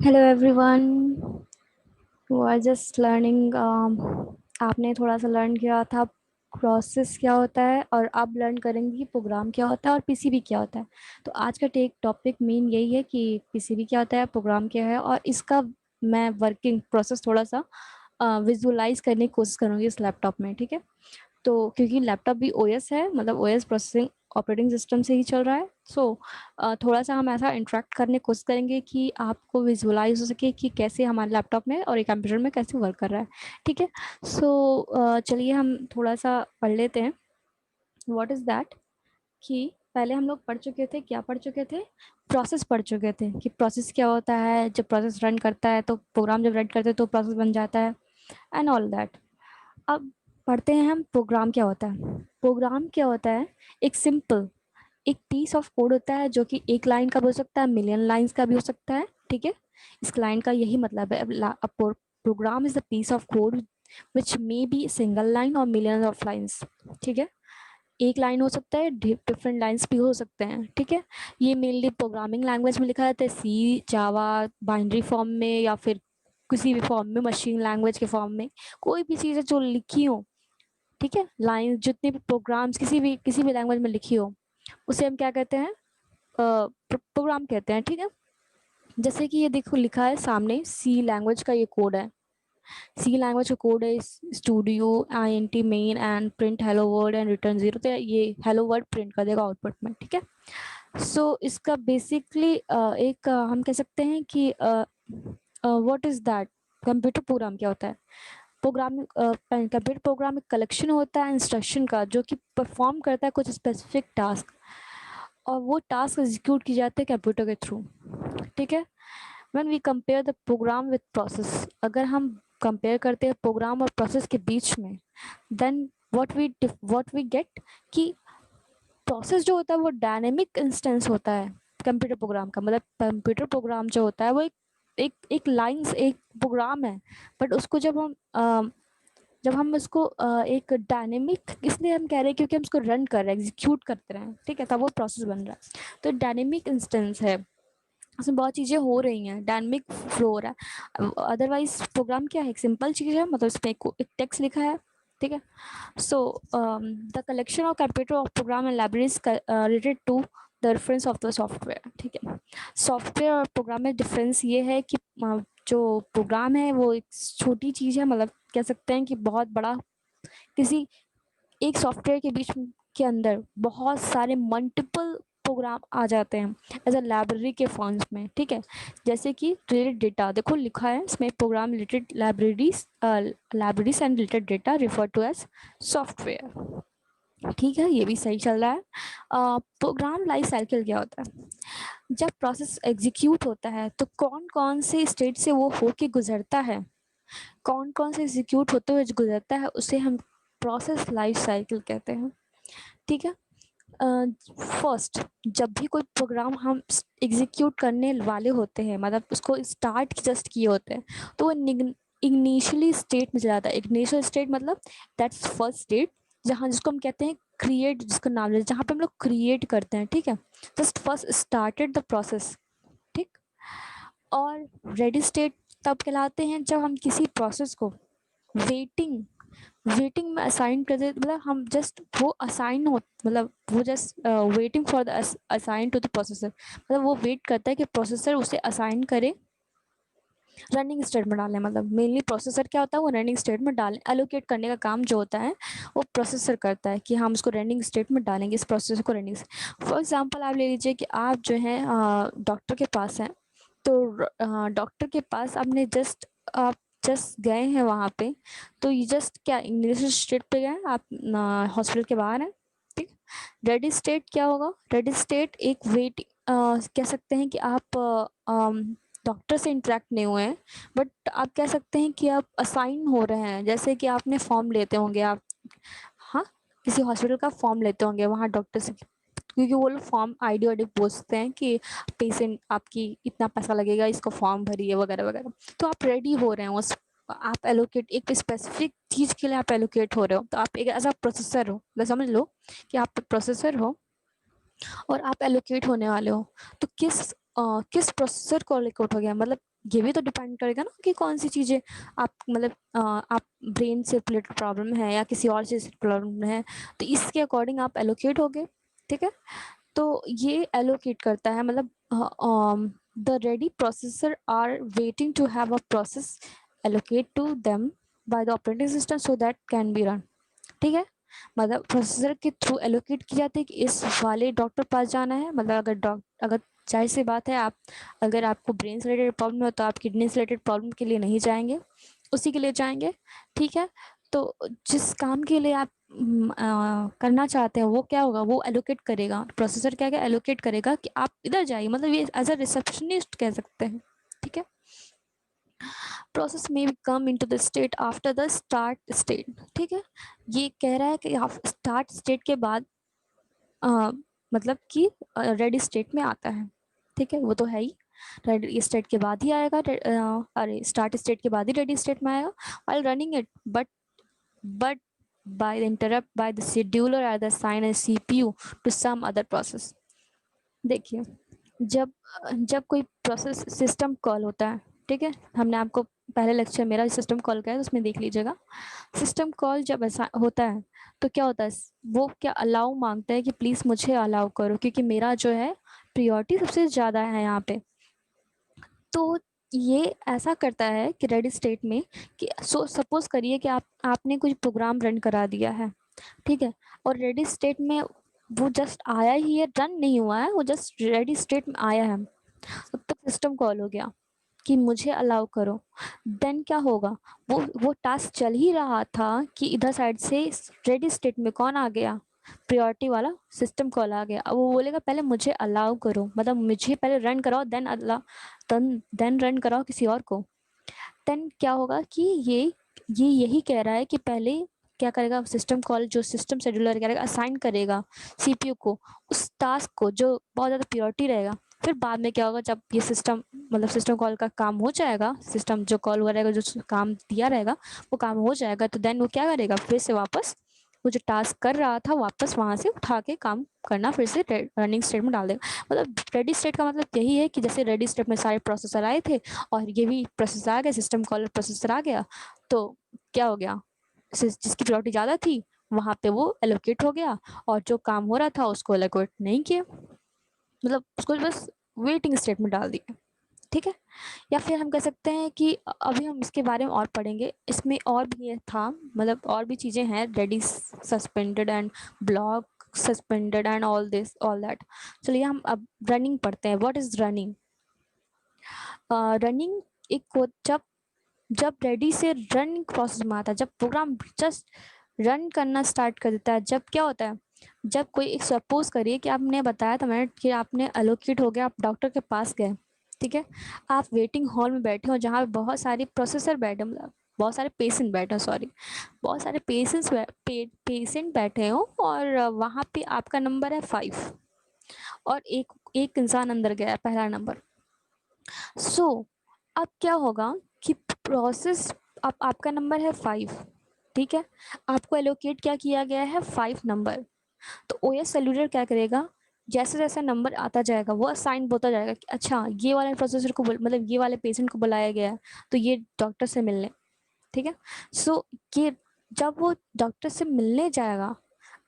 Hello everyone, वो are just learning. आपने थोड़ा सा लर्न किया था प्रोसेस क्या होता है, और अब लर्न करेंगे कि प्रोग्राम क्या होता है और पीसीबी क्या होता है। तो आज का टेक टॉपिक मेन यही है कि पीसीबी क्या होता है, प्रोग्राम क्या है, और इसका मैं वर्किंग प्रोसेस थोड़ा सा विजुअलाइज करने की कोशिश करूँगी इस लैपटॉप में। ठीक है, तो क्योंकि लैपटॉप भी ओएस है, मतलब ओएस प्रोसेसिंग ऑपरेटिंग सिस्टम से ही चल रहा है। सो थोड़ा सा हम ऐसा इंटरेक्ट करने की कोशिश करेंगे कि आपको विजुअलाइज हो सके कि कैसे हमारे लैपटॉप में और एक कंप्यूटर में कैसे वर्क कर रहा है। ठीक है, सो चलिए हम थोड़ा सा पढ़ लेते हैं व्हाट इज़ दैट। कि पहले हम लोग पढ़ चुके थे, क्या पढ़ चुके थे, प्रोसेस पढ़ चुके थे कि प्रोसेस क्या होता है। जब प्रोसेस रन करता है तो प्रोग्राम जब रन करते हैं तो प्रोसेस बन जाता है एंड ऑल दैट। अब पढ़ते हैं हम प्रोग्राम क्या होता है। प्रोग्राम क्या होता है, एक सिंपल एक पीस ऑफ कोड होता है जो कि एक लाइन का भी हो सकता है, मिलियन लाइंस का भी हो सकता है। ठीक है, इस लाइन का यही मतलब है। Program is the piece of code which may be single line और मिलियन ऑफ लाइंस। ठीक है, एक लाइन हो सकता है, डिफरेंट लाइंस भी हो सकते हैं। ठीक है, ये मेनली प्रोग्रामिंग लैंग्वेज में लिखा जाता है, सी, जावा, बाइनरी फॉर्म में, या फिर किसी भी फॉर्म में, मशीन लैंग्वेज के फॉर्म में, कोई भी चीज़ें जो लिखी हो। ठीक है, लाइन जितने भी प्रोग्राम्स किसी भी लैंग्वेज में लिखी हो उसे हम क्या कहते हैं, प्रोग्राम कहते हैं। ठीक है, जैसे कि ये देखो लिखा है सामने, सी लैंग्वेज का ये कोड है। सी लैंग्वेज का कोड है studio INT main and print hello word and return zero. तो ये हेलो वर्ड प्रिंट कर देगा आउटपुट में। ठीक है, सो इसका बेसिकली एक हम कह सकते हैं कि what is that, computer program क्या होता है। प्रोग्राम कंप्यूटर प्रोग्राम एक कलेक्शन होता है इंस्ट्रक्शन का जो कि परफॉर्म करता है कुछ स्पेसिफिक टास्क, और वो टास्क एग्जीक्यूट की जाते हैं कंप्यूटर के थ्रू। ठीक है, when we compare the program with process, अगर हम कंपेयर करते हैं प्रोग्राम और प्रोसेस के बीच में, देन व्हाट वी गेट कि प्रोसेस जो होता है वो डायनेमिक इंस्टेंस होता है कंप्यूटर प्रोग्राम का। मतलब कंप्यूटर प्रोग्राम जो होता है वो एक लाइंस एक प्रोग्राम है, बट उसको जब हम उसको एक डायनेमिक इसलिए हम कह रहे हैं क्योंकि हम उसको रन कर रहे हैं, एग्जीक्यूट करते रहे हैं। ठीक है, तब वो प्रोसेस बन रहा है। तो डायनेमिक इंस्टेंस है, उसमें बहुत चीज़ें हो रही हैं, डायनेमिक फ्लो हो रहा है। अदरवाइज प्रोग्राम क्या है, एक सिंपल चीज़ है, मतलब उसमें एक टेक्स्ट लिखा है। ठीक है, so the collection of computer of program and libraries related to the reference of the software. ठीक है, सॉफ्टवेयर और प्रोग्राम में डिफरेंस ये है कि जो प्रोग्राम है वो एक छोटी चीज़ है, मतलब कह सकते हैं कि बहुत बड़ा, किसी एक सॉफ्टवेयर के बीच के अंदर बहुत सारे मल्टीपल प्रोग्राम आ जाते हैं एज अ लाइब्रेरी के फॉर्म्स में। ठीक है, जैसे कि रिलेटेड डेटा देखो लिखा है इसमें, program related libraries and related data refer to as software. ठीक है, ये भी सही चल रहा है। प्रोग्राम लाइफ साइकिल क्या होता है, जब प्रोसेस एग्जीक्यूट होता है तो कौन कौन से स्टेज से वो होके गुजरता है, कौन कौन से एग्जीक्यूट होते हुए गुजरता है, उसे हम प्रोसेस लाइफ साइकिल कहते हैं। ठीक है, फर्स्ट जब भी कोई प्रोग्राम हम एग्जीक्यूट करने वाले होते हैं, मतलब उसको स्टार्ट जस्ट किए होते हैं, तो वो इनिशियली स्टेट में चला जाता है। इनिशियल स्टेट मतलब दैट्स फर्स्ट स्टेट, जहाँ जिसको हम कहते हैं क्रिएट, जिसको नाम लेते हैं, जहाँ पे हम लोग क्रिएट करते हैं। ठीक है, just first started the process. ठीक, और रेडी स्टेट तब कहलाते हैं जब हम किसी प्रोसेस को वेटिंग वेटिंग में असाइन कर देते, मतलब हम जस्ट वो असाइन हो, मतलब वो just waiting for the assign to the processor, मतलब वो वेट करता है कि प्रोसेसर उसे असाइन करे, रनिंग स्टेट में डालें। मतलब मेनली प्रोसेसर क्या होता है, वो रनिंग स्टेट में डालें, एलोकेट करने का काम जो होता है वो प्रोसेसर करता है कि हम उसको रनिंग स्टेट में डालेंगे, इस प्रोसेसर को रनिंग। फॉर एग्जाम्पल आप ले लीजिए कि आप जो है डॉक्टर के पास हैं, तो डॉक्टर के पास आपने आप जस्ट गए हैं वहाँ पे, तो ये जस्ट क्या इंग्लिश स्टेट पे गए आप, हॉस्पिटल के बाहर हैं। ठीक, रेडी स्टेट क्या होगा, रेडी स्टेट एक वेट कह सकते हैं कि आप डॉक्टर से इंटरेक्ट नहीं हुए हैं, बट आप कह सकते हैं कि आप असाइन हो रहे हैं, जैसे कि आपने फॉर्म लेते होंगे आप, हाँ, किसी हॉस्पिटल का फॉर्म लेते होंगे वहाँ डॉक्टर से, क्योंकि वो लोग फॉर्म आईडी वाईडी पूछते हैं कि पेशेंट आपकी इतना पैसा लगेगा, इसको फॉर्म भरिए वगैरह वगैरह। तो आप रेडी हो रहे हैं उस, आप एलोकेट एक स्पेसिफिक चीज़ के लिए आप एलोकेट हो रहे हो, तो आप एक ऐसा प्रोसेसर हो, मतलब समझ लो कि आप प्रोसेसर हो और आप एलोकेट होने वाले हो। तो किस प्रोसेसर को एलोकेट हो गया, मतलब ये भी तो डिपेंड करेगा ना कि कौन सी चीज़ें आप मतलब आप ब्रेन से रिलेटेड प्रॉब्लम है या किसी और चीज़ से प्रॉब्लम है, तो इसके अकॉर्डिंग आप एलोकेट होगे। ठीक है, तो ये एलोकेट करता है मतलब the ready processor are waiting to have a process allocate to them by the operating system so that can be run. ठीक है, मतलब प्रोसेसर के थ्रू एलोकेट की जाती है कि इस वाले डॉक्टर पास जाना है। मतलब अगर जाहिर सी बात है, आप अगर आपको ब्रेन से रिलेटेड प्रॉब्लम हो तो आप किडनी से रिलेटेड प्रॉब्लम के लिए नहीं जाएंगे, उसी के लिए जाएंगे। ठीक है, तो जिस काम के लिए आप करना चाहते हैं वो क्या होगा, वो एलोकेट करेगा, प्रोसेसर क्या क्या एलोकेट करेगा कि आप इधर जाइए, मतलब ये एज अ रिसेप्शनिस्ट कह सकते हैं। ठीक है, प्रोसेस में come into the state after the start state. ठीक है, ये कह रहा है कि आप स्टार्ट स्टेट के बाद मतलब कि रेडी स्टेट में आता है। ठीक है, वो तो है ही, रेडी स्टेट के बाद ही आएगा, अरे स्टार्ट स्टेट के बाद ही रेडी स्टेट में आएगा while running it, but by the interrupt by the scheduler or the assign a CPU to some other process। देखिए, जब जब कोई प्रोसेस सिस्टम कॉल होता है, ठीक है, हमने आपको पहले लेक्चर मेरा सिस्टम कॉल का है तो उसमें देख लीजिएगा। सिस्टम कॉल जब ऐसा होता है तो क्या होता है, वो क्या अलाउ मांगता है कि प्लीज़ मुझे अलाउ करो क्योंकि मेरा जो है प्रियोरिटी सबसे ज़्यादा है यहाँ पे। तो ये ऐसा करता है कि रेडी स्टेट में कि सपोज करिए कि आपने कुछ प्रोग्राम रन करा दिया है। ठीक है, और रेडी स्टेट में वो जस्ट आया ही है, रन नहीं हुआ है, वो जस्ट रेडी स्टेट में आया है, तब तक सिस्टम कॉल हो गया कि मुझे अलाउ करो। देन क्या होगा, वो टास्क चल ही रहा था कि इधर साइड से रेडी स्टेट में कौन आ गया, प्रायोरिटी वाला सिस्टम कॉल आ गया। अब वो बोलेगा पहले मुझे अलाउ करो, मतलब मुझे पहले रन कराओ, देन अल्लाह देन रन कराओ किसी और को। देन क्या होगा कि ये यही कह रहा है कि पहले क्या करेगा, सिस्टम कॉल जो सिस्टम शेड्यूलर करेगा असाइन करेगा सीपीयू को उस टास्क को जो बहुत ज़्यादा प्रायोरिटी रहेगा। फिर बाद में क्या होगा, जब ये सिस्टम मतलब सिस्टम कॉल का काम हो जाएगा, सिस्टम जो कॉल करेगा जो काम दिया रहेगा वो काम हो जाएगा, तो देन वो क्या करेगा, फिर से वापस वो जो टास्क कर रहा था वापस वहाँ से उठा के काम करना फिर से रनिंग स्टेट में डाल देगा। मतलब रेडी स्टेट का मतलब यही है कि जैसे रेडी स्टेट में सारे प्रोसेसर आए थे और ये भी प्रोसेसर आ गया, सिस्टम कॉलर प्रोसेसर आ गया, तो क्या हो गया, जिसकी प्रायोरिटी ज़्यादा थी वहाँ पे वो एलोकेट हो गया और जो काम हो रहा था उसको एलोकेट नहीं किया, मतलब उसको बस वेटिंग स्टेट में डाल दिया। ठीक है, या फिर हम कह सकते हैं कि अभी हम इसके बारे में और पढ़ेंगे, इसमें और भी ये था, मतलब और भी चीज़ें हैं, ready suspended and block suspended and all this all that. चलिए हम अब रनिंग पढ़ते हैं। What is running? रनिंग एक जब जब रेडी से रन प्रोसेस में आता है, जब प्रोग्राम जस्ट रन करना स्टार्ट कर देता है, जब क्या होता है, जब कोई एक सपोज करिए कि आपने बताया था मैंने कि आपने एलोकेट हो गया, आप डॉक्टर के पास गए। ठीक है, आप वेटिंग हॉल में बैठे हो जहाँ पे बहुत सारे प्रोसेसर बैठे, मतलब बहुत सारे पेशेंट बैठे हो, सॉरी, बहुत सारे पेशेंट बैठे हो और वहाँ पे आपका नंबर है 5 और एक एक इंसान अंदर गया पहला नंबर। सो अब क्या होगा कि प्रोसेस, अब आपका नंबर है 5। ठीक है, आपको एलोकेट क्या किया गया है, 5 नंबर। तो ओएस सेल्यूलर क्या करेगा, जैसे जैसे नंबर आता जाएगा वो असाइन होता जाएगा कि अच्छा ये वाले प्रोसेसर को मतलब ये वाले पेशेंट को बुलाया गया है तो ये डॉक्टर से मिलने। ठीक है, सो ये जब वो डॉक्टर से मिलने जाएगा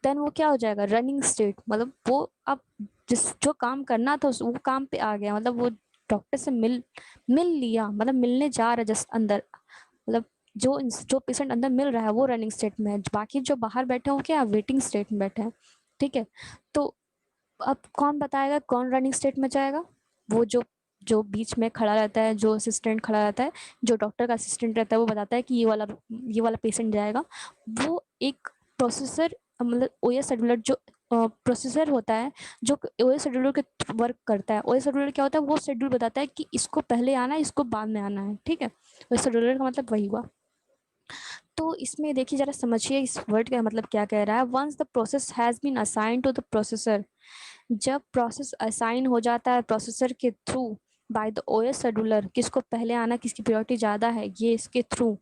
देन वो क्या हो जाएगा, रनिंग स्टेट, मतलब वो अब जिस जो काम करना था वो काम पे आ गया, मतलब वो डॉक्टर से मिल लिया, मतलब मिलने जा रहा है जस्ट अंदर, मतलब जो पेशेंट अंदर मिल रहा है वो रनिंग स्टेट में है, बाकी जो बाहर बैठे हो क्या वेटिंग स्टेट में बैठे हैं। ठीक है, तो अब कौन बताएगा कौन रनिंग स्टेट में जाएगा, वो जो जो बीच में खड़ा रहता है, जो असिस्टेंट खड़ा रहता है, जो डॉक्टर का असिस्टेंट रहता है, वो बताता है कि ये वाला पेशेंट जाएगा। वो एक प्रोसेसर मतलब ओएस शेड्यूलर जो प्रोसेसर होता है जो ओएस शेड्यूलर के वर्क करता है। ओएस शेड्यूलर क्या होता है, वो शेड्यूल बताता है कि इसको पहले आना है, इसको बाद में आना है। ठीक है, ओएस शेड्यूलर का मतलब वही हुआ। तो इसमें देखिए जरा समझिए इस वर्ड का मतलब क्या कह रहा है। Once the process has been assign to the processor, जब प्रोसेस असाइन हो जाता है प्रोसेसर के through by the OS scheduler, किसको पहले आना किसकी प्रायोरिटी ज़्यादा है ये इसके थ्रू,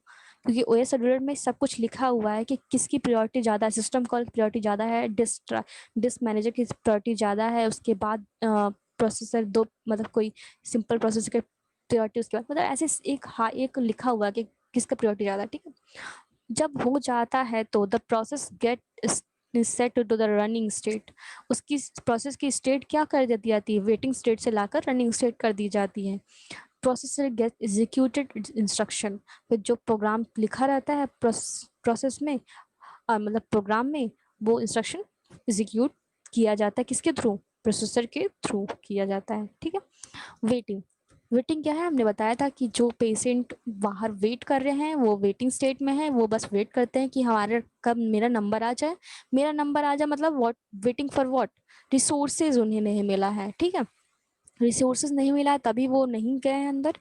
क्योंकि ओएस शेड्यूलर में सब कुछ लिखा हुआ है कि किसकी प्रायोरिटी ज़्यादा है, सिस्टम कॉल की प्रायोरिटी ज़्यादा है, डिस्क मैनेजर की प्रायोरिटी ज़्यादा है, उसके बाद प्रोसेसर दो मतलब कोई सिंपल प्रोसेसर के प्रायोरिटी उसके बाद, मतलब ऐसे एक लिखा हुआ है कि किसका प्रायोरिटी ज़्यादा है, ठीक है। जब हो जाता है तो the process get set to the running state, उसकी प्रोसेस की स्टेट क्या कर दी जाती है, वेटिंग स्टेट से लाकर रनिंग स्टेट कर दी जाती है। प्रोसेसर गेट एग्जीक्यूटेड इंस्ट्रक्शन, फिर जो प्रोग्राम लिखा रहता है प्रोसेस में, मतलब प्रोग्राम में, वो इंस्ट्रक्शन एग्जीक्यूट किया जाता है, किसके थ्रू, प्रोसेसर के थ्रू किया जाता है, ठीक है। वेटिंग, वेटिंग क्या है, हमने बताया था कि जो पेशेंट बाहर वेट कर रहे हैं वो वेटिंग स्टेट में है, वो बस वेट करते हैं कि हमारे कब मेरा नंबर आ जाए। मेरा नंबर आ जाए मतलब what, waiting for what, resources उन्हें नहीं मिला है, ठीक है। रिसोर्सेज नहीं मिला है तभी वो नहीं गए हैं अंदर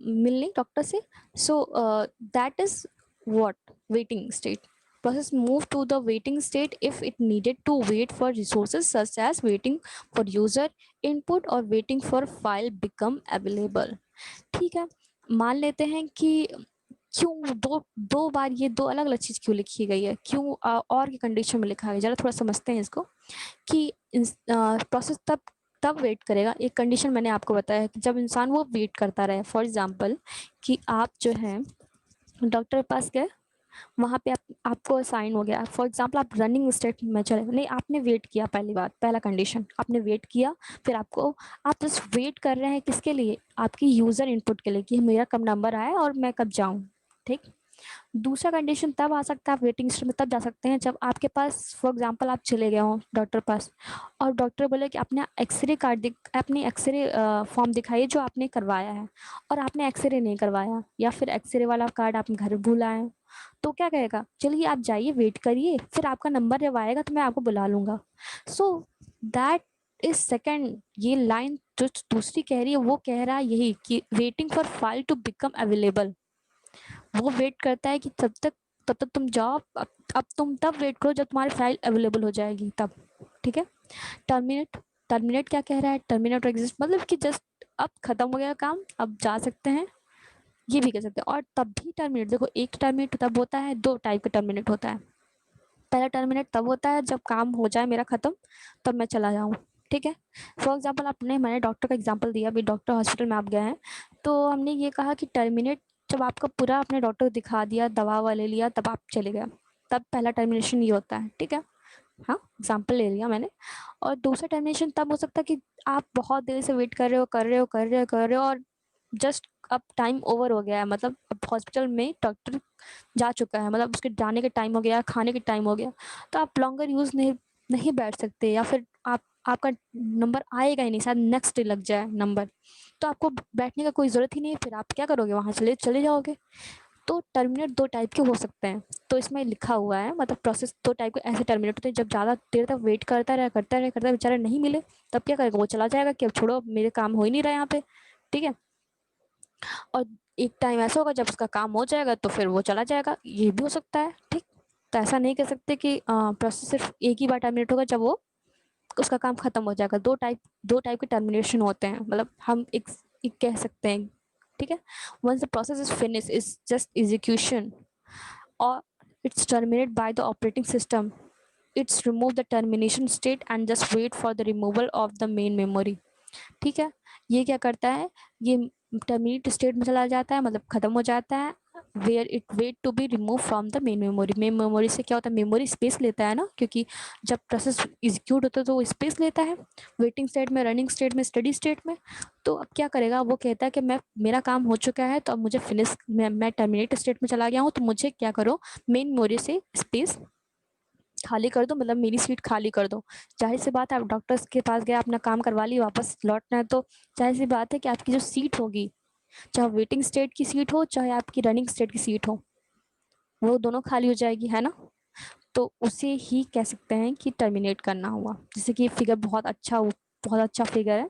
मिलने डॉक्टर से। So that is what, waiting state. Process move to the waiting state if it needed to wait for resources such as waiting for user input or waiting for file become available, ठीक है। मान लेते हैं कि क्यों दो दो बार ये दो अलग अलग चीज़ क्यों लिखी गई है, क्यों और की कंडीशन में लिखा है, ज़रा थोड़ा समझते हैं इसको। कि प्रोसेस तब तब वेट करेगा, एक कंडीशन मैंने आपको बताया है कि जब इंसान वो वेट करता रहे। फॉर एग्जांपल कि आप जो है डॉक्टर के पास गए, वहाँ पे आपको असाइन हो गया, फॉर एग्जांपल आप रनिंग स्टेट में चले, नहीं आपने वेट किया, पहली बात, पहला कंडीशन आपने वेट किया, फिर आपको, आप बस वेट कर रहे हैं किसके लिए, आपकी यूज़र इनपुट के लिए कि मेरा कब नंबर आए और मैं कब जाऊँ, ठीक। दूसरा कंडीशन तब आ सकता है, आप वेटिंग लिस्ट में तब जा सकते हैं जब आपके पास, फॉर एग्जांपल आप चले गए हो डॉक्टर पास और डॉक्टर बोले कि अपना एक्सरे कार्ड अपनी एक्सरे फॉर्म दिखाइए जो आपने करवाया है, और आपने एक्सरे नहीं करवाया या फिर एक्सरे वाला कार्ड आप घर भूल आए हो, तो क्या कहेगा, चलिए आप जाइए वेट करिए, फिर आपका नंबर जब आएगा तो मैं आपको बुला लूँगा। सो दैट इज सेकेंड, ये लाइन जो दूसरी कह रही है वो कह रहा है यही कि waiting for file to become available. वो वेट करता है कि तब तक तुम जाओ, अब तुम तब वेट करो जब तुम्हारी फाइल अवेलेबल हो जाएगी तब, ठीक है। टर्मिनेट, टर्मिनेट क्या कह रहा है, टर्मिनेट एग्जिस्ट मतलब कि जस्ट अब खत्म हो गया काम, अब जा सकते हैं, ये भी कह सकते हैं। और तब भी टर्मिनेट, देखो एक टर्मिनेट तब होता है, दो टाइप का टर्मिनेट होता है। पहला टर्मिनेट तब होता है जब काम हो जाए मेरा खत्म, तब मैं चला जाऊँ, ठीक है। फॉर एग्जाम्पल आपने, मैंने डॉक्टर का एग्जाम्पल दिया, अभी डॉक्टर हॉस्पिटल में आप गए हैं, तो हमने ये कहा कि टर्मिनेट जब आपका पूरा अपने डॉक्टर दिखा दिया, दवा वाले लिया, तब आप चले गए, तब पहला टर्मिनेशन ये होता है, ठीक है। हाँ, एग्जाम्पल ले लिया मैंने। और दूसरा टर्मिनेशन तब हो सकता है कि आप बहुत देर से वेट कर रहे हो कर रहे हो कर रहे हो कर रहे हो और जस्ट अब टाइम ओवर हो गया है, मतलब अब हॉस्पिटल में डॉक्टर जा चुका है, मतलब उसके जाने का टाइम हो गया, खाने का टाइम हो गया, तो आप लॉन्गर यूज़ नहीं नहीं बैठ सकते, या फिर आपका नंबर आएगा ही नहीं, शायद नेक्स्ट डे लग जाए नंबर, तो आपको बैठने का कोई ज़रूरत ही नहीं है, फिर आप क्या करोगे, वहाँ चले चले जाओगे। तो टर्मिनेट दो टाइप के हो सकते हैं, तो इसमें लिखा हुआ है, मतलब प्रोसेस दो टाइप के ऐसे टर्मिनेट होते हैं, जब ज़्यादा देर तक वेट करता रहे बेचारा नहीं मिले, तब क्या करेगा, वो चला जाएगा कि अब छोड़ो मेरे काम हो ही नहीं रहा यहाँ पे, ठीक है। और एक टाइम ऐसा होगा जब उसका काम हो जाएगा तो फिर वो चला जाएगा, ये भी हो सकता है, ठीक। तो ऐसा नहीं कह सकते कि प्रोसेस सिर्फ एक ही बार टर्मिनेट होगा जब वो उसका काम खत्म हो जाएगा। दो टाइप के टर्मिनेशन होते हैं, मतलब हम एक कह सकते हैं, ठीक है। Once the process is finish is just execution और it's terminate by the operating system, it's remove the termination state and just wait for the removal of the main memory, ठीक है। ये क्या करता है, ये टर्मिनेट स्टेट में चला जाता है, मतलब खत्म हो जाता है, where it wait to be remove from the main memory. Main memory से क्या होता है, मेमोरी स्पेस लेता है ना, क्योंकि जब प्रोसेस एग्जीक्यूट होता है तो वो स्पेस लेता है, वेटिंग स्टेट में, रनिंग स्टेट में, स्टडी स्टेट में। तो अब क्या करेगा, वो कहता है कि मेरा काम हो चुका है तो अब मुझे फिनिश, मैं टर्मिनेट स्टेट में चला गया हूँ, तो मुझे क्या करो, मेन मेमोरी से स्पेस खाली कर दो, मतलब मेरी सीट खाली कर दो। जाहिर सी बात है, आप डॉक्टर्स के पास गए, अपना काम करवा लिया, वापस लौटना है, तो जाहिर सी बात है कि आपकी जो सीट होगी, चाहे वेटिंग स्टेट की सीट हो चाहे आपकी रनिंग स्टेट की सीट हो, वो दोनों खाली हो जाएगी, है ना। तो उसे ही कह सकते हैं कि टर्मिनेट करना हुआ। जैसे कि फिगर बहुत अच्छा फिगर है,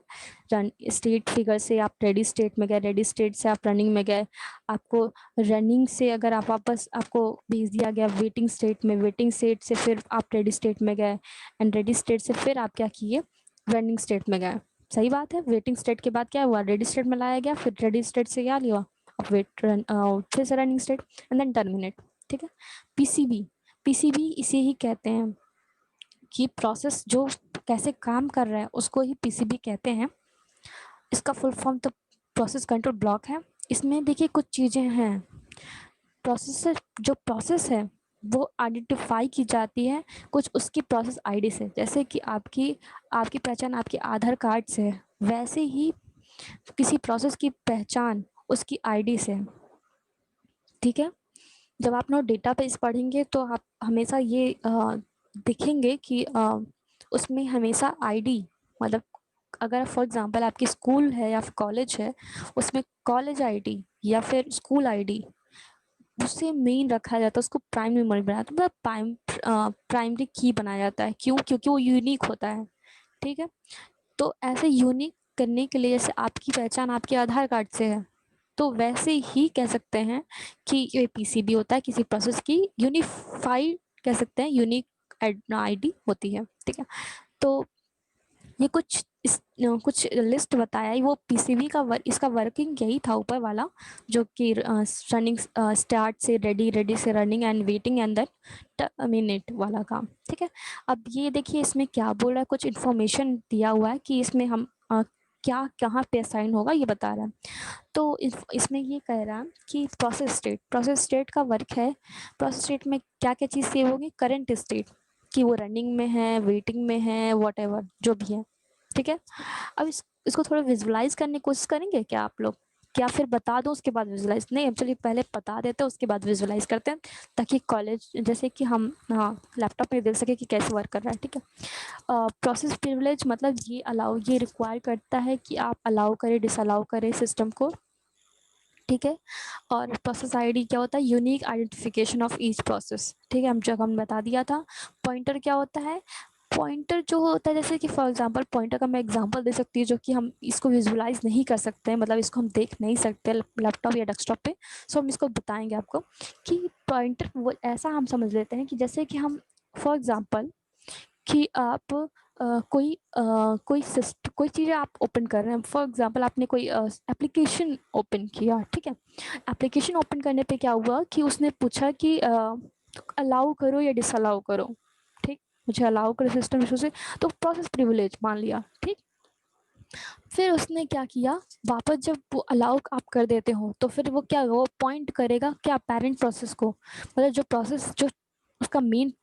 रन स्टेट फिगर से आप रेडी स्टेट में गए, रेडी स्टेट से आप रनिंग में गए, आपको रनिंग से अगर आप वापस, आपको भेज दिया गया वेटिंग स्टेट में, वेटिंग स्टेट से फिर आप रेडी स्टेट में गए, एंड रेडी स्टेट से फिर आप क्या किए, रनिंग स्टेट में गए। सही बात है, वेटिंग स्टेट के बाद क्या हुआ, रेडी स्टेट में लाया गया, फिर रेडी स्टेट से क्या लिया, अब फिर से running state and then terminate, ठीक है। पीसीबी, पीसीबी इसे ही कहते हैं कि प्रोसेस जो कैसे काम कर रहा है उसको ही पीसीबी कहते हैं। इसका फुल फॉर्म तो प्रोसेस कंट्रोल ब्लॉक है। इसमें देखिए कुछ चीज़ें हैं, प्रोसेस है वो आइडेंटिफाई की जाती है कुछ उसकी प्रोसेस आईडी से। जैसे कि आपकी आपकी पहचान आपके आधार कार्ड से है, वैसे ही किसी प्रोसेस की पहचान उसकी आईडी से है। ठीक है, जब आप नोट डेटाबेस पढ़ेंगे तो आप हमेशा ये देखेंगे कि उसमें हमेशा आईडी, मतलब अगर फॉर एग्जांपल आपकी स्कूल है या फिर कॉलेज है, उसमें कॉलेज आईडी या फिर स्कूल आईडी उससे मेन रखा जाता है, उसको प्राइमरी मेमोरी बनाया जाता है, मतलब प्राइमरी की बनाया जाता है। क्यों? क्योंकि वो यूनिक होता है। ठीक है, तो ऐसे यूनिक करने के लिए जैसे आपकी पहचान आपके आधार कार्ड से है, तो वैसे ही कह सकते हैं कि ये पीसीबी होता है किसी प्रोसेस की यूनिफाइड, कह सकते हैं यूनिक आईडी होती है। ठीक है, तो ये कुछ लिस्ट बताया है, वो पीसीबी का इसका वर्किंग यही था ऊपर वाला, जो कि रनिंग स्टार्ट से रेडी, रेडी से running and waiting and then minute वाला काम। ठीक है, अब ये देखिए इसमें क्या बोल रहा है, कुछ इन्फॉर्मेशन दिया हुआ है कि इसमें हम क्या कहाँ पे असाइन होगा ये बता रहा है। तो इसमें ये कह रहा है कि प्रोसेस स्टेट का वर्क है। प्रोसेस स्टेट में क्या क्या चीज़ सेव होगी, करंट स्टेट कि वो रनिंग में है, वेटिंग में है, वॉट जो भी है। ठीक है, अब इसको थोड़ा विजुलाइज करने की कोशिश करेंगे क्या आप लोग, क्या फिर बता दो उसके बाद विजुलाइज? नहीं, एक्चुअली पहले बता देते हैं उसके बाद विजुलाइज करते हैं, ताकि कॉलेज जैसे कि हम हाँ लैपटॉप में देख सके कि कैसे वर्क कर रहा है। ठीक है, प्रोसेस प्रिविलेज मतलब ये रिक्वायर करता है कि आप अलाउ करें डिसअलाउ करें सिस्टम को। ठीक है, और प्रोसेस आईडी क्या होता है, unique identification of each process. ठीक है, हम जब हम बता दिया था। पॉइंटर क्या होता है, पॉइंटर जो होता है जैसे कि फॉर एग्जांपल पॉइंटर का मैं एग्जांपल दे सकती हूँ, जो कि हम इसको विजुलाइज नहीं कर सकते हैं, मतलब इसको हम देख नहीं सकते लैपटॉप या डेस्कटॉप पे। सो हम इसको बताएंगे आपको कि पॉइंटर वो ऐसा हम समझ लेते हैं कि जैसे कि हम फॉर एग्जांपल कि आप कोई चीज़ आप ओपन कर रहे हैं, फॉर एग्जांपल आपने कोई एप्लीकेशन ओपन किया। ठीक है, एप्लीकेशन ओपन करने पे क्या हुआ कि उसने पूछा कि अलाउ करो या डिसअलाउ करो। ठीक, मुझे अलाउ करो सिस्टम इशू से, तो प्रोसेस प्रिविलेज मान लिया। ठीक, फिर उसने क्या किया, वापस जब वो अलाउ आप कर देते हो तो फिर वो क्या, वो पॉइंट करेगा क्या, पेरेंट प्रोसेस को, मतलब जो प्रोसेस जो उसका मेन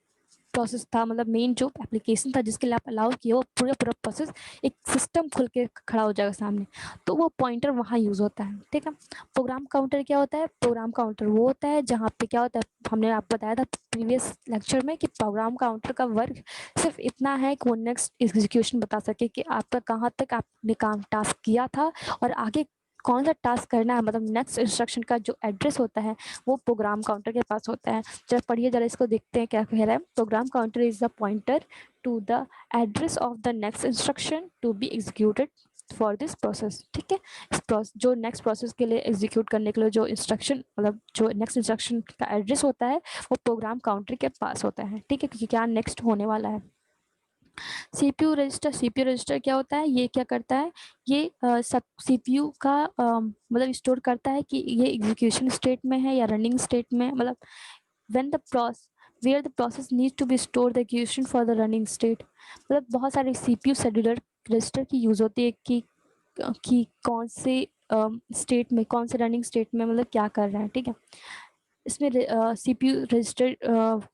प्रोसेस था, मतलब मेन जो एप्लीकेशन था जिसके लिए आप अलाउ किए, वो पूरा पूरा प्रोसेस एक सिस्टम खुल के खड़ा हो जाएगा सामने, तो वो पॉइंटर वहाँ यूज़ होता है। ठीक है, प्रोग्राम काउंटर क्या होता है, प्रोग्राम काउंटर वो होता है जहाँ पे क्या होता है, हमने आपको बताया था प्रीवियस लेक्चर में कि प्रोग्राम काउंटर का वर्क सिर्फ इतना है कि वो नेक्स्ट एग्जीक्यूशन बता सके कि आपका कहाँ तक आपने काम टास्क किया था और आगे कौन सा टास्क करना है, मतलब नेक्स्ट इंस्ट्रक्शन का जो एड्रेस होता है वो प्रोग्राम काउंटर के पास होता है। जब पढ़िए जरा इसको देखते हैं क्या कह रहा है। Program counter is the pointer to the address of the next instruction to be executed for this process. ठीक है, जो नेक्स्ट प्रोसेस के लिए एग्जीक्यूट करने के लिए जो इंस्ट्रक्शन, मतलब जो नेक्स्ट इंस्ट्रक्शन का एड्रेस होता है वो प्रोग्राम काउंटर के पास होता है। ठीक है, क्योंकि क्या नेक्स्ट होने वाला है। सीपीयू रजिस्टर क्या होता है, ये क्या करता है, ये सब सीपीयू का मतलब स्टोर करता है कि ये एग्जीक्यूशन स्टेट में है या रनिंग स्टेट में, मतलब when the process where the process needs to be stored the execution for the running state। मतलब बहुत सारे सीपीयू शेड्यूलर रजिस्टर की यूज़ होती है कि कौन से स्टेट में, कौन से रनिंग स्टेट में मतलब क्या कर रहे हैं। ठीक है, इसमें सीपीयू रजिस्टर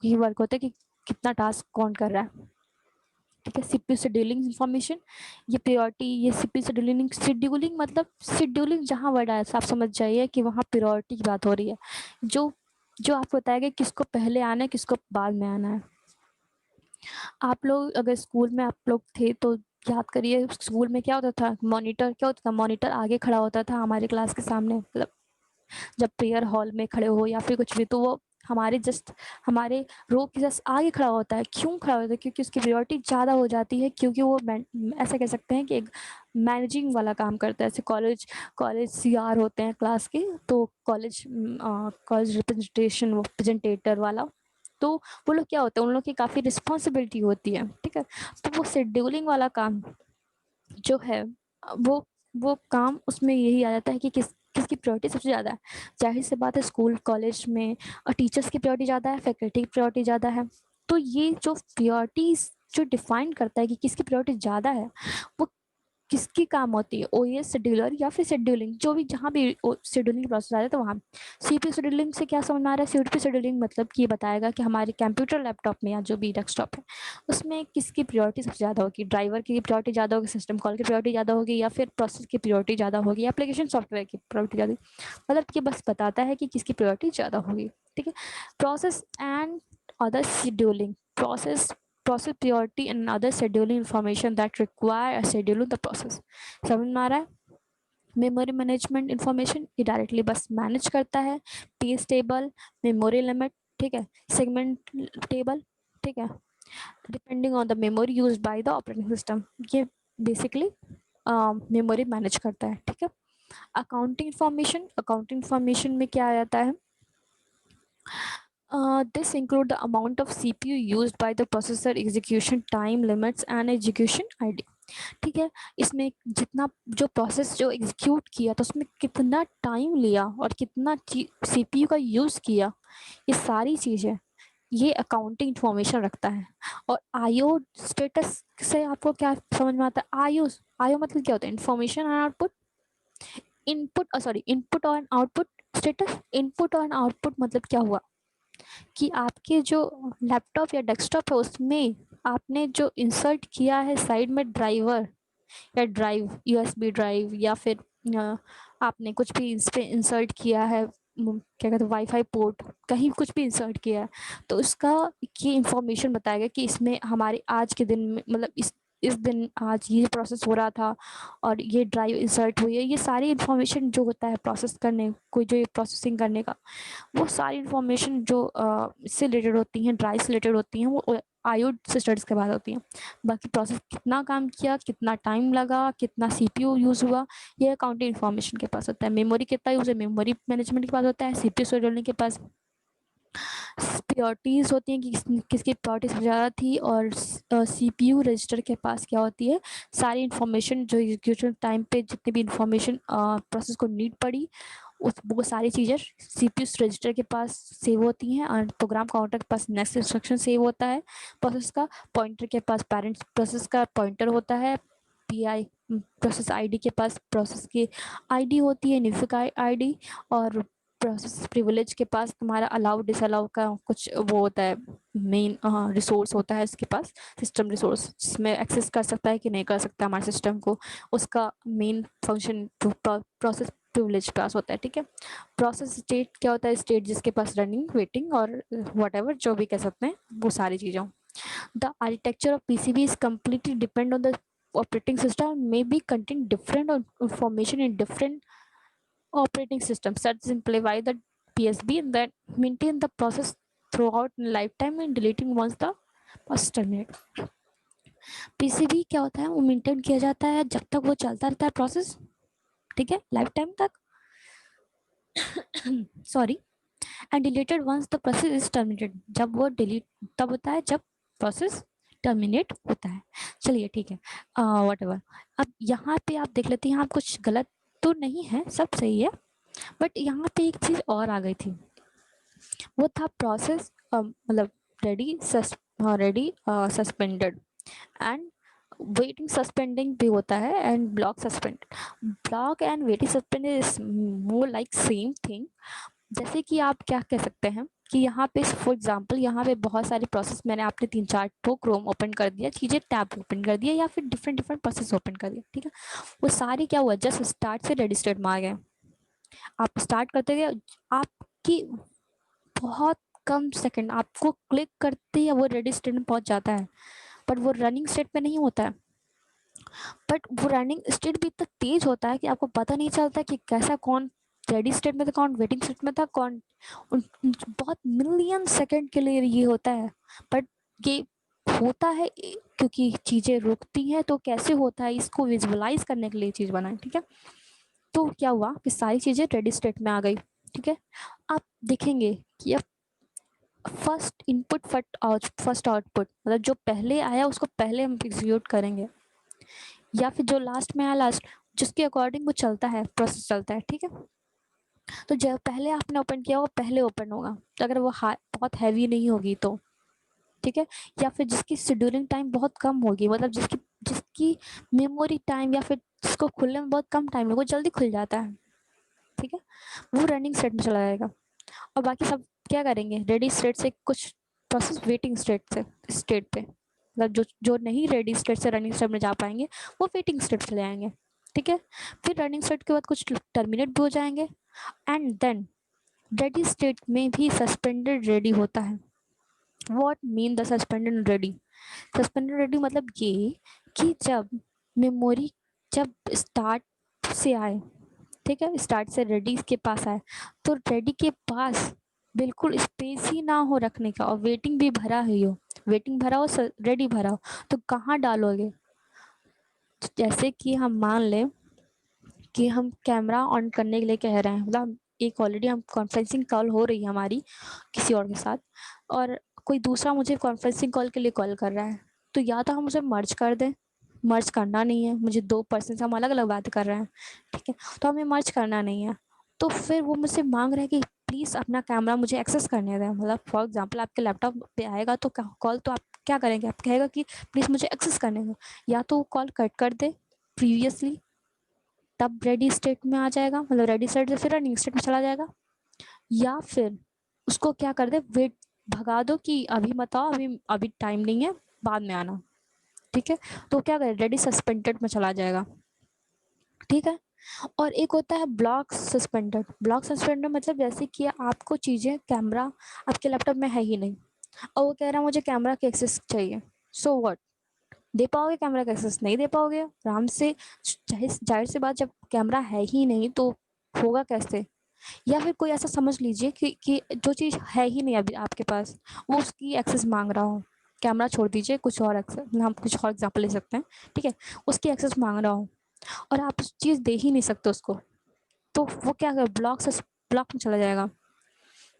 ही वर्क होता है कि कितना टास्क कौन कर रहा है। ठीक है, सीपीयू शेड्यूलिंग इन्फॉर्मेशन, ये प्रायोरिटी, ये सीपीयू शेड्यूलिंग मतलब शेड्यूलिंग जहाँ वर्ड आया आप समझ जाइए कि वहाँ प्रायोरिटी की बात हो रही है, जो जो आपको बताएगा किसको पहले आना है किसको बाद में आना है। आप लोग अगर स्कूल में आप लोग थे तो याद करिए, स्कूल में क्या होता था, मॉनिटर क्या होता था, मॉनिटर आगे खड़ा होता था हमारे क्लास के सामने, मतलब जब प्रेयर हॉल में खड़े हो या फिर कुछ भी, तो वो हमारे रो के जस्ट आगे खड़ा होता है। क्यों खड़ा होता है, क्योंकि उसकी प्रायोरिटी ज़्यादा हो जाती है, क्योंकि वो ऐसा कह सकते हैं कि एक मैनेजिंग वाला काम करता है। जैसे कॉलेज कॉलेज सीआर होते हैं क्लास के, तो कॉलेज रिप्रेजेंटेशन, वो प्रेजेंटेटर वाला, तो वो लोग क्या होता है, उन लोग की काफ़ी रिस्पॉन्सिबिलिटी होती है। ठीक है, तो वो शेड्यूलिंग वाला काम जो है, वो वो काम उसमें यही आ जाता है कि किसकी प्रायोरिटी सबसे ज़्यादा है। जाहिर सी बात है स्कूल कॉलेज में टीचर्स की प्रायोरिटी ज़्यादा है, फैकल्टी की प्रायोरिटी ज़्यादा है। तो ये जो प्रायोरिटीज जो डिफाइन करता है कि किसकी प्रायोरिटी ज़्यादा है, वो किसकी काम होती है, ओएस शेड्यूलर या फिर शेड्यूलिंग, जो भी जहाँ भी शेड्यूलिंग प्रोसेस आ रहा है तो वहाँ। सीपीयू शेड्यूलिंग से क्या समझ में आ रहा है, सीपीयू शेड्यूलिंग मतलब कि ये बताएगा कि हमारे कंप्यूटर लैपटॉप में या जो भी डेस्कटॉप है उसमें किसकी प्रायोरिटी सबसे ज़्यादा होगी, ड्राइवर की प्रायोरिटी ज़्यादा होगी, सिस्टम कॉल की प्रायोरिटी ज़्यादा होगी, या फिर प्रोसेस की प्रायोरिटी ज़्यादा होगी, एप्लीकेशन सॉफ्टवेयर की प्रायोरिटी ज़्यादा, मतलब ये बस बताता है कि किसकी प्रायोरिटी ज़्यादा होगी। ठीक है, process and other scheduling, process priority and other scheduling information that require a schedule in the process। समझ में आ रहा है। मेमोरी मैनेजमेंट इंफॉर्मेशन ये डायरेक्टली बस मैनेज करता है, पेज टेबल, मेमोरी लिमिट, ठीक है, सेगमेंट टेबल, ठीक है, depending on the memory use by the operating system, ये बेसिकली मेमोरी मैनेज करता है। ठीक है, अकाउंटिंग इंफॉर्मेशन में क्या आ जाता है, this include the amount of CPU used by the processor, execution time limits and execution ID। ठीक है, इसमें जितना जो प्रोसेस जो एग्जीक्यूट किया तो उसमें कितना टाइम लिया और कितना सीपीयू का यूज़ किया, ये सारी चीज़ें ये अकाउंटिंग इंफॉर्मेशन रखता है। और आईओ स्टेटस से आपको क्या समझ में आता है, आईओ आईओ मतलब क्या होता है, इंफॉर्मेशन एंड आउटपुट, इनपुट और आउटपुट स्टेटस। इनपुट और आउटपुट मतलब क्या हुआ कि आपके जो लैपटॉप या डेस्कटॉप है उसमें आपने जो इंसर्ट किया है साइड में ड्राइवर या ड्राइव, यूएसबी ड्राइव, या फिर आपने कुछ भी इस पे इंसर्ट किया है, क्या कहते हैं वाईफाई पोर्ट, कहीं कुछ भी इंसर्ट किया है तो उसका ये इंफॉर्मेशन बताएगा कि इसमें हमारे आज के दिन में, मतलब इस दिन आज ये प्रोसेस हो रहा था और ये ड्राइव इंसर्ट हुई है, ये सारी इंफॉर्मेशन जो होता है प्रोसेस करने, कोई जो ये प्रोसेसिंग करने का, वो सारी इंफॉर्मेशन जो इससे रिलेटेड होती हैं, ड्राइव से रिलेटेड होती हैं, वो आईओ सिस्टर्स के बाद होती हैं। बाकी प्रोसेस कितना काम किया, कितना टाइम लगा, कितना सीपीयू यूज़ हुआ, ये अकाउंटिंग इन्फॉर्मेशन के पास होता है। मेमोरी कितना यूज़ है, मेमोरी मैनेजमेंट के पास होता है। सीपीयू शेड्यूलिंग के पास प्रायोरिटीज़ होती हैं कि किसकी प्रायोरिटी सबसे ज़्यादा थी, और सीपीयू रजिस्टर के पास क्या होती है, सारी इन्फॉर्मेशन जो एग्जीक्यूशन टाइम पे जितनी भी इन्फॉर्मेशन प्रोसेस को नीड पड़ी उस वो सारी चीज़ें सीपीयू रजिस्टर के पास सेव होती हैं, और प्रोग्राम काउंटर के पास नेक्स्ट इंस्ट्रक्शन सेव होता है प्रोसेस का, पॉइंटर के पास पेरेंट्स प्रोसेस का पॉइंटर होता है, पीआई प्रोसेस आईडी के पास प्रोसेस की आईडी होती है, यूनिफिक आईडी, और प्रोसेस प्रिविलेज के पास तुम्हारा अलाउ डिसअलाउ का कुछ वो होता है, मेन रिसोर्स होता है इसके पास, सिस्टम रिसोर्स, जिसमें एक्सेस कर सकता है कि नहीं कर सकता हमारे सिस्टम को, उसका मेन फंक्शन प्रोसेस प्रिविलेज पास होता है। ठीक है, प्रोसेस स्टेट क्या होता है, स्टेट जिसके पास रनिंग, वेटिंग और व्हाटएवर जो भी कह सकते हैं वो सारी चीज़ों। The architecture of PCB is completely depend on the operating system, may be contain different information in different operating systems that simplify the PSB and that maintain the process throughout lifetime and deleting once the process terminate। PCB क्या होता है, वो maintain किया जाता है जब तक वो चलता रहता है प्रोसेस, ठीक है, लाइफ टाइम तक, sorry, and deleted once the process is terminated, जब वो डिलीट तब होता है जब प्रोसेस टर्मिनेट होता है। चलिए ठीक है, वट एवर। अब यहाँ पे आप देख लेते हैं, यहाँ कुछ गलत तो नहीं है, सब सही है, बट यहाँ पे एक चीज़ और आ गई थी, वो था प्रोसेस मतलब ready ready suspended and waiting suspending भी होता है, and block suspend, block and waiting suspended is more like same thing. जैसे कि आप क्या कह सकते हैं कि यहाँ पे फॉर एग्जांपल यहाँ पे बहुत सारी प्रोसेस, मैंने आपने 3-4 तो क्रोम ओपन कर दिया, चीज़ें टैब ओपन कर दिया, या फिर डिफरेंट डिफरेंट प्रोसेस ओपन कर दिया, ठीक है, वो सारी क्या हुआ, जस्ट स्टार्ट से रेडी स्टेट में आ गए। आप स्टार्ट करते गए, आपकी बहुत कम सेकंड, आपको क्लिक करते ही वो रेडी स्टेट में पहुंच जाता है, बट वो रनिंग स्टेट में नहीं होता है। बट वो रनिंग स्टेट भी इतना तेज होता है कि आपको पता नहीं चलता कि कैसा, कौन रेडी स्टेट में था, कौन वेटिंग स्टेट में था, कौन बहुत मिलियन सेकंड के लिए ये होता है। बट ये होता है क्योंकि चीज़ें रुकती हैं, तो कैसे होता है इसको विजुअलाइज करने के लिए चीज़ बनाए, ठीक है। तो क्या हुआ कि सारी चीज़ें रेडी स्टेट में आ गई, ठीक है। आप देखेंगे कि अब फर्स्ट इनपुट फर्स्ट आउटपुट, मतलब जो पहले आया उसको पहले हम एग्जीक्यूट करेंगे, या फिर जो लास्ट में आया लास्ट, जिसके अकॉर्डिंग वो चलता है, प्रोसेस चलता है, ठीक है। तो जब पहले आपने ओपन किया वो पहले ओपन होगा, तो अगर वो बहुत हैवी नहीं होगी तो, ठीक है, या फिर जिसकी शेड्यूलिंग टाइम बहुत कम होगी, मतलब जिसकी जिसकी मेमोरी टाइम या फिर जिसको खुलने में बहुत कम टाइम लगे, वो जल्दी खुल जाता है, ठीक है, वो रनिंग स्टेट में चला जाएगा। और बाकी सब क्या करेंगे, रेडी स्टेट से कुछ प्रोसेस वेटिंग स्टेट से स्टेट पे, मतलब जो जो नहीं रेडी स्टेट से रनिंग स्टेट में जा पाएंगे वो वेटिंग स्टेट चले जाएंगे, ठीक है। फिर रनिंग स्टेट के बाद कुछ टर्मिनेट भी हो जाएंगे, एंड देन रेडी स्टेट में भी सस्पेंडेड रेडी होता है। What mean the suspended ready? Suspended ready मतलब ये कि जब मेमोरी जब स्टार्ट से आए, ठीक है, स्टार्ट से रेडी के पास आए, तो रेडी के पास बिल्कुल स्पेस ही ना हो रखने का, और वेटिंग भी भरा ही हो, वेटिंग भरा हो, रेडी भरा हो, तो कहाँ डालोगे? जैसे कि हम मान लें कि हम कैमरा ऑन करने के लिए कह रहे हैं, मतलब एक ऑलरेडी हम कॉन्फ्रेंसिंग कॉल हो रही है हमारी किसी और के साथ, और कोई दूसरा मुझे कॉन्फ्रेंसिंग कॉल के लिए कॉल कर रहा है, तो या तो हम उसे मर्ज कर दें, मर्ज करना नहीं है, मुझे दो पर्सन से हम अलग अलग बात कर रहे हैं, ठीक है, तो हमें मर्ज करना नहीं है। तो फिर वो मुझसे मांग रहा है कि प्लीज़ अपना कैमरा मुझे एक्सेस करने दें, मतलब फॉर एग्जाम्पल आपके लैपटॉप पे आएगा तो कॉल, तो आप क्या करेंगे, आप कहेगा कि प्लीज़ मुझे एक्सेस करने दो, या तो वो कॉल कट कर दे प्रीवियसली, तब रेडी स्टेट में आ जाएगा, मतलब रेडी स्टेट से फिर रनिंग स्टेट में चला जाएगा, या फिर उसको क्या कर दे, वेट भगा दो कि अभी मत आओ, अभी अभी टाइम नहीं है, बाद में आना, ठीक है। तो क्या करे, रेडी सस्पेंडेड में चला जाएगा, ठीक है। और एक होता है ब्लॉक सस्पेंडेड। ब्लॉक सस्पेंडेड मतलब जैसे कि आपको चीज़ें, कैमरा आपके लैपटॉप में है ही नहीं, और वो कह रहा है मुझे कैमरा की एक्सेस चाहिए, सो व्हाट, दे पाओगे कैमरा का एक्सेस? नहीं दे पाओगे आराम से, जाहिर सी बात, जब कैमरा है ही नहीं तो होगा कैसे? या फिर कोई ऐसा समझ लीजिए कि जो चीज़ है ही नहीं अभी आपके पास, वो उसकी एक्सेस मांग रहा हो, कैमरा छोड़ दीजिए, कुछ और एक्सेस, हम कुछ और एग्जांपल ले सकते हैं, ठीक है, उसकी एक्सेस मांग रहा हो और आप उस चीज़ दे ही नहीं सकते उसको, तो वो क्या कर, ब्लॉक से ब्लॉक में चला जाएगा।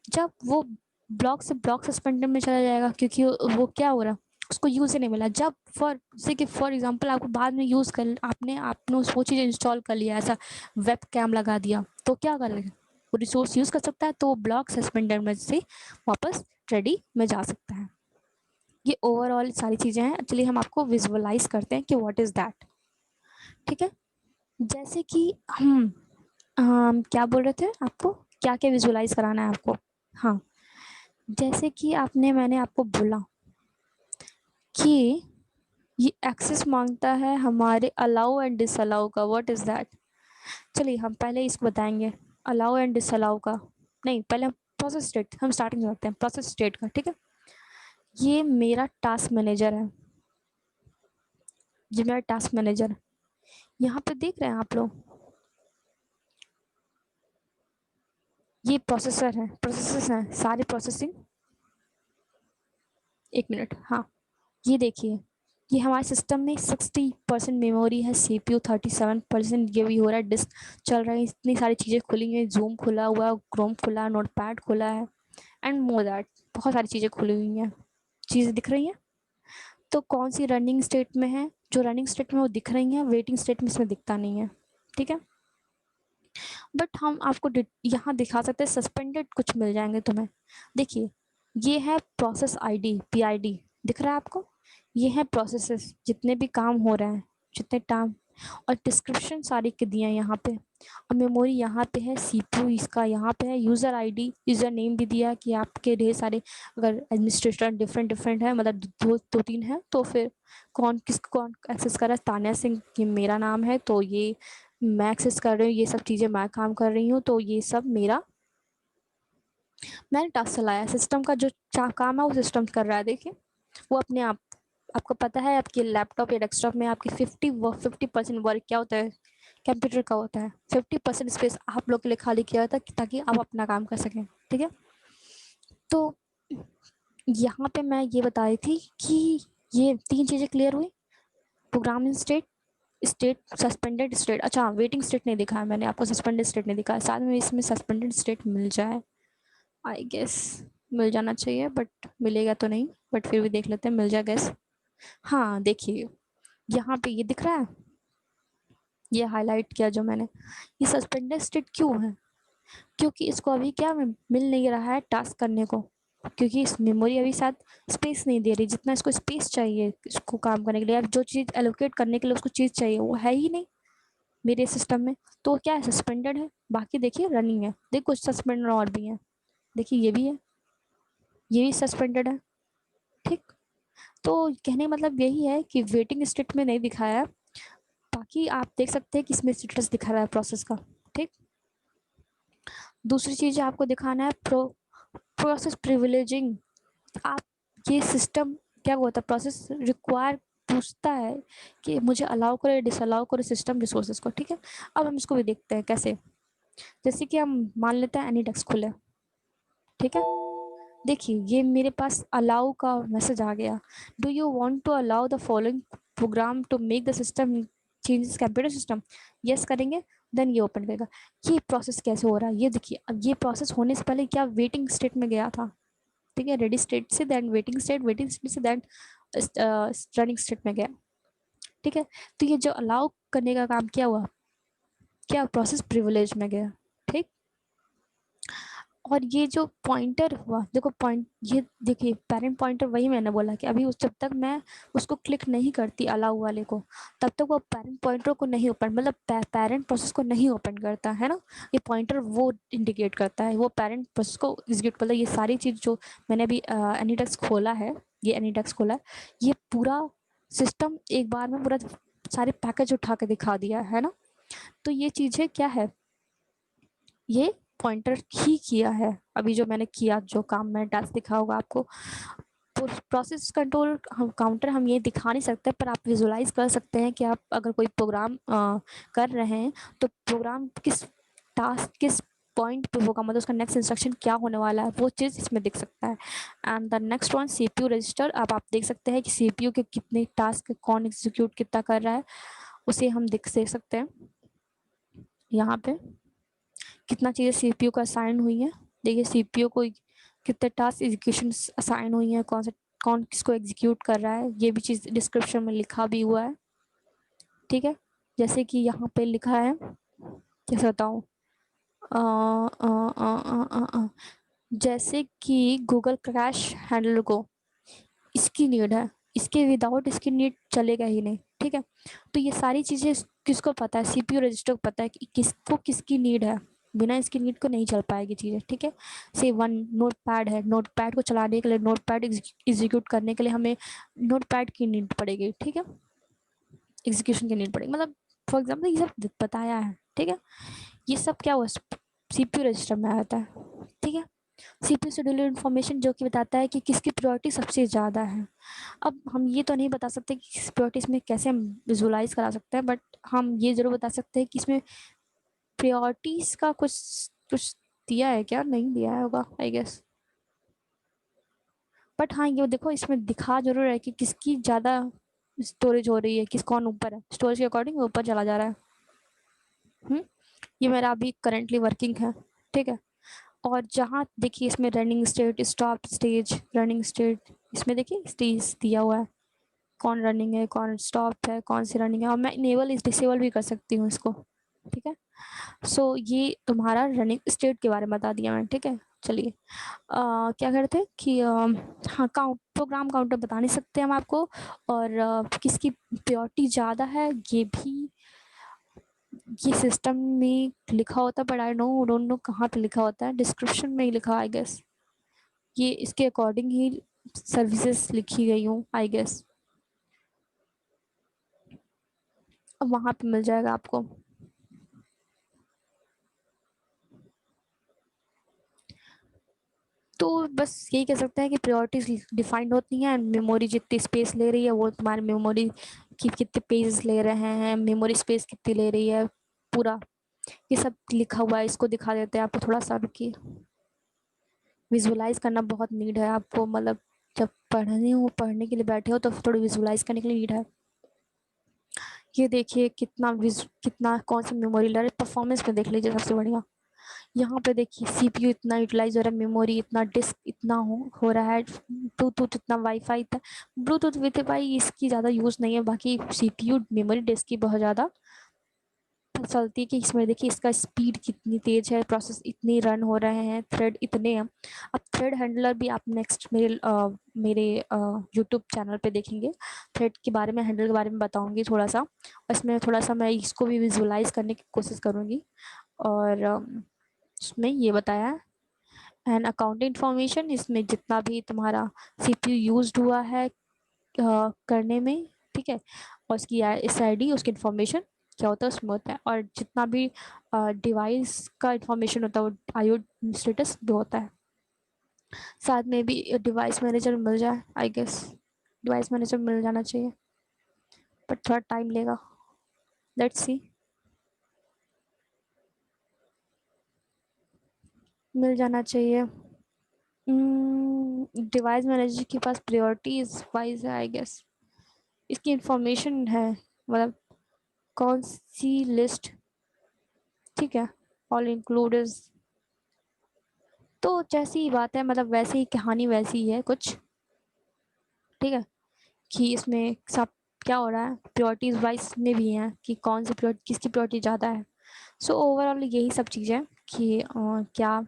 जब वो ब्लॉक से ब्लॉक सस्पेंडेड में चला जाएगा, क्योंकि वो क्या हो रहा, उसको यूज़ ही नहीं मिला। जब जैसे कि फॉर एग्जांपल आपको बाद में यूज़ कर, आपने आपने वो चीज़ इंस्टॉल कर लिया, ऐसा वेब कैम लगा दिया, तो क्या कर लेगा, वो रिसोर्स यूज़ कर सकता है, तो वो ब्लॉक सस्पेंडेड में से वापस रेडी में जा सकता है। ये ओवरऑल सारी चीज़ें हैं, चलिए हम आपको विजुअलाइज करते हैं कि व्हाट इज़ दैट, ठीक है। जैसे कि हम क्या बोल रहे थे, आपको क्या क्या विजुअलाइज कराना है आपको? हाँ, जैसे कि मैंने आपको बोला कि ये एक्सेस मांगता है हमारे अलाउ एंड डिसअलाउ का, व्हाट इज़ दैट? चलिए हम पहले इसको बताएंगे, अलाउ एंड डिसअलाउ का। नहीं, पहले हम प्रोसेस स्टेट, हम स्टार्टिंग में रखते हैं प्रोसेस स्टेट का, ठीक है। ये मेरा टास्क मैनेजर है, ये मेरा टास्क मैनेजर, यहाँ पे देख रहे हैं आप लोग, ये प्रोसेसर है, प्रोसेसर्स हैं सारे प्रोसेसिंग। एक मिनट, हाँ, ये देखिए, ये हमारे सिस्टम में 60% मेमोरी है, CPU 37%, ये भी हो रहा है, डिस्क चल रहा है, इतनी सारी चीज़ें खुली हैं, जूम खुला हुआ, क्रोम खुला, नोटपैड खुला है, एंड मोर दैट, बहुत सारी चीज़ें खुली हुई हैं, चीज़ें दिख रही हैं। तो कौन सी रनिंग स्टेट में है, जो रनिंग स्टेट में वो दिख रही हैं, वेटिंग स्टेट में इसमें दिखता नहीं है, ठीक है। बट हम आपको यहाँ दिखा सकते हैं, सस्पेंडेड कुछ मिल जाएंगे तुम्हें। देखिए, ये है प्रोसेस आईडी, PID दिख रहा है आपको, ये है प्रोसेसेस, जितने भी काम हो रहे हैं, जितने टाइम, और डिस्क्रिप्शन सारी के दिए हैं यहाँ पे, और मेमोरी यहाँ पे है, CPU इसका यहाँ पे है, यूज़र आईडी, यूज़र नेम भी दिया है कि आपके ढेर सारे अगर एडमिनिस्ट्रेटर डिफरेंट डिफरेंट है, मतलब दो तीन है, तो फिर कौन एक्सेस कर रहा है, तान्या सिंह ये मेरा नाम है, तो ये मैं एक्सेस कर रही हूँ, ये सब चीज़ें मैं काम कर रही हूँ, तो ये सब मेरा, मैंने टास्क चलाया, सिस्टम का जो काम है वो सिस्टम कर रहा है, देखिए वो अपने आप। आपको पता है आपके लैपटॉप या डेस्कटॉप में आपकी 50% वर्क क्या होता है, कंप्यूटर का होता है, 50% स्पेस आप लोग के लिए खाली किया होता है ताकि आप अपना काम कर सकें, ठीक है। तो यहाँ पे मैं ये बता रही थी कि ये तीन चीज़ें क्लियर हुई, programming state, state suspended state, अच्छा वेटिंग स्टेट नहीं दिखाया मैंने आपको, सस्पेंडेड स्टेट नहीं दिखाया, साथ में इसमें सस्पेंडेड स्टेट मिल जाए, आई गेस मिल जाना चाहिए, बट मिलेगा तो नहीं, बट फिर भी देख लेते हैं, मिल जाए गैस। हाँ देखिए, यहाँ पे ये दिख रहा है, ये हाईलाइट किया जो मैंने, ये सस्पेंडेड स्टेट क्यों है, क्योंकि इसको अभी क्या मिल नहीं रहा है टास्क करने को, क्योंकि इस मेमोरी अभी साथ स्पेस नहीं दे रही, जितना इसको स्पेस चाहिए इसको काम करने के लिए, अब जो चीज़ एलोकेट करने के लिए उसको चीज़ चाहिए वो है ही नहीं मेरे सिस्टम में। तो क्या है, सस्पेंडेड है। बाकी देखिए रनिंग है, देखिए कुछ सस्पेंडेड और भी है, देखिए ये भी है, ये भी सस्पेंडेड है। ठीक, तो कहने का मतलब यही है कि वेटिंग स्टेट में नहीं दिखाया है, बाकी आप देख सकते हैं कि इसमें स्टेटस दिखा रहा है प्रोसेस का। ठीक, दूसरी चीज आपको दिखाना है प्रोसेस प्रिविलेजिंग। आप ये सिस्टम क्या होता है, प्रोसेस रिक्वायर पूछता है कि मुझे अलाउ करे डिसअलाउ करे सिस्टम रिसोर्सेज को। ठीक है, अब हम इसको भी देखते हैं कैसे। जैसे कि हम मान लेते हैं एनीडेक्स खुले, ठीक है, देखिए ये मेरे पास अलाउ का मैसेज आ गया। Do you want to allow the following program to make the system changes computer system, yes करेंगे, देन ये ओपन करेगा। ये प्रोसेस कैसे हो रहा है ये देखिए, अब ये प्रोसेस होने से पहले क्या वेटिंग स्टेट में गया था। ठीक है, रेडी स्टेट से then waiting state, waiting state से देन रनिंग स्टेट में गया। ठीक है, तो ये जो अलाउ करने का काम क्या हुआ, क्या प्रोसेस प्रिविलेज में गया। ठीक, और ये जो पॉइंटर हुआ देखो पॉइंट, ये देखिए पेरेंट पॉइंटर, वही मैंने बोला कि अभी उस जब तक मैं उसको क्लिक नहीं करती अलाउ वाले को, तब तक वो पेरेंट पॉइंटर को नहीं ओपन, मतलब पेरेंट प्रोसेस को नहीं ओपन करता है ना। ये पॉइंटर वो इंडिकेट करता है, वो पेरेंट प्रोसेस को एग्जीक्यूट, मतलब ये सारी चीज़ जो मैंने अभी एनीडेक्स खोला है, ये एनीडेक्स खोला है, ये पूरा सिस्टम एक बार में पूरा सारे पैकेज उठा के दिखा दिया है ना। तो ये चीज़ें क्या है, ये पॉइंटर ही किया है अभी जो मैंने किया, जो काम में टास्क दिखा होगा आपको। प्रोसेस कंट्रोल हम काउंटर हम ये दिखा नहीं सकते, पर आप विजुलाइज कर सकते हैं कि आप अगर कोई प्रोग्राम कर रहे हैं तो प्रोग्राम किस टास्क किस पॉइंट पे होगा, मतलब उसका नेक्स्ट इंस्ट्रक्शन क्या होने वाला है, वो चीज़ इसमें दिख सकता है। And the next one CPU register, अब आप देख सकते हैं कि सीपीयू के कितने टास्क कौन एग्जीक्यूट कितना कर रहा है, उसे हम देख सकते हैं यहाँ पे कितना चीज़ें सीपीयू को असाइन हुई है। देखिए सीपीयू को कितने टास्क एग्जीक्यूशन असाइन हुई है, कौन किसको एग्जीक्यूट कर रहा है, ये भी चीज़ डिस्क्रिप्शन में लिखा भी हुआ है। ठीक है, जैसे कि यहाँ पे लिखा है, कैसे बताऊँ, जैसे कि गूगल क्रैश हैंडलर को इसकी नीड है, इसके विदाउट इसकी नीड चलेगा ही नहीं। ठीक है, तो ये सारी चीज़ें किसको पता है, सीपीयू रजिस्टर को पता है कि किसको किसकी नीड है, बिना इसकी नीड को नहीं चल पाएगी चीज़ें। ठीक है, से वन नोट पैड है, नोट पैड को चलाने के लिए, नोट पैड एग्जीक्यूट करने के लिए हमें नोट पैड की नीड पड़ेगी। ठीक है, एग्जीक्यूशन की नीड पड़ेगी, मतलब फॉर एग्जाम्पल ये सब बताया है। ठीक है, ये सब क्या हुआ, सीपीयू रजिस्टर में आता है। ठीक है, सीपीयू से डिलीट इन्फॉर्मेशन जो कि बताता है कि किसकी प्रायोरिटी सबसे ज़्यादा है। अब हम ये तो नहीं बता सकते कि सिक्योरिटी इसमें कैसे हम विजुलाइज करा सकते हैं, बट हम ये ज़रूर बता सकते हैं कि इसमें प्रायोरिटीज़ का कुछ कुछ दिया है क्या, नहीं दिया है होगा आई गेस। बट हाँ ये देखो इसमें दिखा जरूर है कि किसकी ज़्यादा स्टोरेज हो रही है, किस कौन ऊपर है, स्टोरेज के अकॉर्डिंग ऊपर चला जा रहा है। ये मेरा अभी करेंटली वर्किंग है। ठीक है, और जहाँ देखिए इसमें running state, stop stage, running state, इसमें देखिए स्टेज दिया हुआ है, कौन रनिंग है कौन स्टॉप है कौन सी रनिंग है, और मैं इनेबल इस डिसेबल भी कर सकती हूँ इसको। ठीक है, सो ये तुम्हारा रनिंग स्टेट के बारे में बता दिया मैंने। ठीक है, चलिए क्या करते हैं कि हाँ काउंट प्रोग्राम काउंटर बता नहीं सकते हम आपको, और किसकी प्योरिटी ज़्यादा है ये भी ये सिस्टम में लिखा होता है, बट आई डोंट नो कहाँ पे लिखा होता है, डिस्क्रिप्शन में ही लिखा आई गेस, ये इसके अकॉर्डिंग ही सर्विसेज लिखी गई हूँ आई गेस, अब वहाँ पे मिल जाएगा आपको। तो बस यही कह सकते हैं कि प्रायोरिटीज डिफाइंड होती हैं, मेमोरी जितनी स्पेस ले रही है वो तुम्हारी मेमोरी की कितने पेजेस ले रहे हैं, मेमोरी स्पेस कितनी ले रही है, पूरा ये सब लिखा हुआ है। इसको दिखा देते हैं आपको, थोड़ा सा रुकिए, विजुलाइज करना बहुत नीड है आपको, मतलब जब पढ़ने के लिए बैठे हो तो थोड़ी विजुलाइज करने के लिए नीड है। ये देखिए कितना कौन सी मेमोरी ले रहा है, परफॉर्मेंस में देख लीजिए सबसे बढ़िया। यहाँ पे देखिए सीपीयू इतना यूटिलाइज हो रहा है, मेमोरी इतना, डिस्क इतना हो रहा है, ब्लूटूथ इतना, वाईफाई था, ब्लूटूथ विथ वाई इसकी ज़्यादा यूज़ नहीं है, बाकी सीपीयू मेमोरी डिस्क की बहुत ज़्यादा पता चलती है कि इसमें देखिए इसका स्पीड कितनी तेज है, प्रोसेस इतने रन हो रहे हैं, थ्रेड इतने हैं। अब थ्रेड हैंडलर भी आप नेक्स्ट मेरे यूट्यूब चैनल पे देखेंगे। थ्रेड के बारे में, हैंडल के बारे में बताऊंगी थोड़ा सा, और इसमें थोड़ा सा मैं इसको भी विजुअलाइज करने की कोशिश करूंगी। और इसमें ये बताया है एंड अकाउंट इन्फॉर्मेशन, इसमें जितना भी तुम्हारा सीपीयू यूज्ड हुआ है करने में, ठीक है, और उसकी एस आई डी, उसकी इन्फॉर्मेशन क्या होता है उसमें होता है, और जितना भी डिवाइस का इन्फॉर्मेशन होता है वो आईओ स्टेटस भी होता है। साथ में भी डिवाइस मैनेजर मिल जाए, आई गेस डिवाइस मैनेजर मिल जाना चाहिए, बट थोड़ा टाइम लेगा, लेट्स सी। मिल जाना चाहिए। डिवाइस मैनेजर के पास प्रायोरिटीज वाइज है आई गेस, इसकी इंफॉर्मेशन है, मतलब कौन सी लिस्ट, ठीक है, ऑल इंक्लूड, तो जैसी ही बात है, मतलब वैसे ही कहानी वैसी ही है कुछ, ठीक है, कि इसमें सब क्या हो रहा है, प्योरिटीज वाइज में भी है कि कौन सी प्योरिटी, किसकी प्योरिटी ज़्यादा है। सो ओवरऑल यही सब चीज़ें कि क्या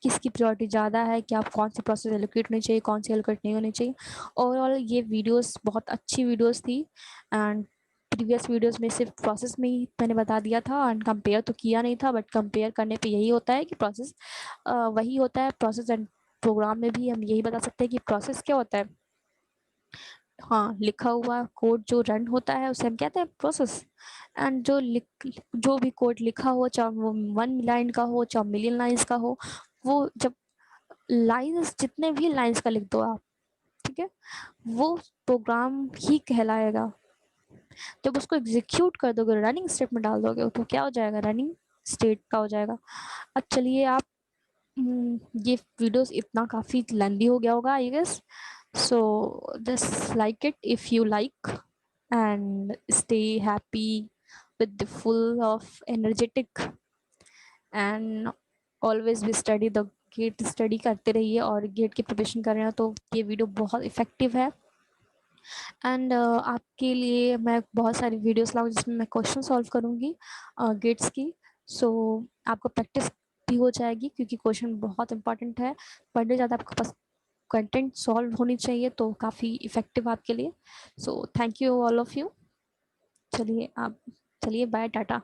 किसकी प्रायोरिटी ज़्यादा है, क्या कौन सी प्रोसेस एलोकेट होनी चाहिए, कौन सी एलोकेट नहीं होनी चाहिए। ओवरऑल ये वीडियोस बहुत अच्छी वीडियोस थी, एंड प्रीवियस वीडियोस में सिर्फ प्रोसेस में ही मैंने बता दिया था एंड कंपेयर तो किया नहीं था, बट कंपेयर करने पे यही होता है कि प्रोसेस वही होता है। प्रोसेस एंड प्रोग्राम में भी हम यही बता सकते हैं कि प्रोसेस क्या होता है, हाँ, लिखा हुआ कोड जो रन होता है उसे हम कहते हैं प्रोसेस। एंड जो भी कोड लिखा हो, चाहे वो 1 लाइन का हो चाहे मिलियन लाइन्स का हो, वो जब लाइन्स जितने भी लाइन्स का लिख दो आप, ठीक है, वो प्रोग्राम ही कहलाएगा। जब उसको एग्जीक्यूट कर दोगे, रनिंग स्टेट में डाल दोगे, तो क्या हो जाएगा, रनिंग स्टेट का हो जाएगा। अब चलिए आप, ये वीडियोस इतना काफ़ी लेंदी हो गया होगा I guess, so just like it if you like, and stay happy with the full of energetic, and always be study the GATE study करते रहिए, और गेट की प्रिपरेशन कर रहे हैं तो ये वीडियो बहुत इफ़ेक्टिव है। एंड आपके लिए मैं बहुत सारी वीडियोस लाऊँ जिसमें मैं क्वेश्चन सॉल्व करूँगी गेट्स की, सो आपको प्रैक्टिस भी हो जाएगी, क्योंकि क्वेश्चन बहुत इंपॉर्टेंट है। पढ़ने ज़्यादा आपके पास कंटेंट सॉल्व होनी चाहिए, तो काफ़ी इफ़ेक्टिव आपके लिए। So thank you all of you. चलिए आप, चलिए बाय, टाटा।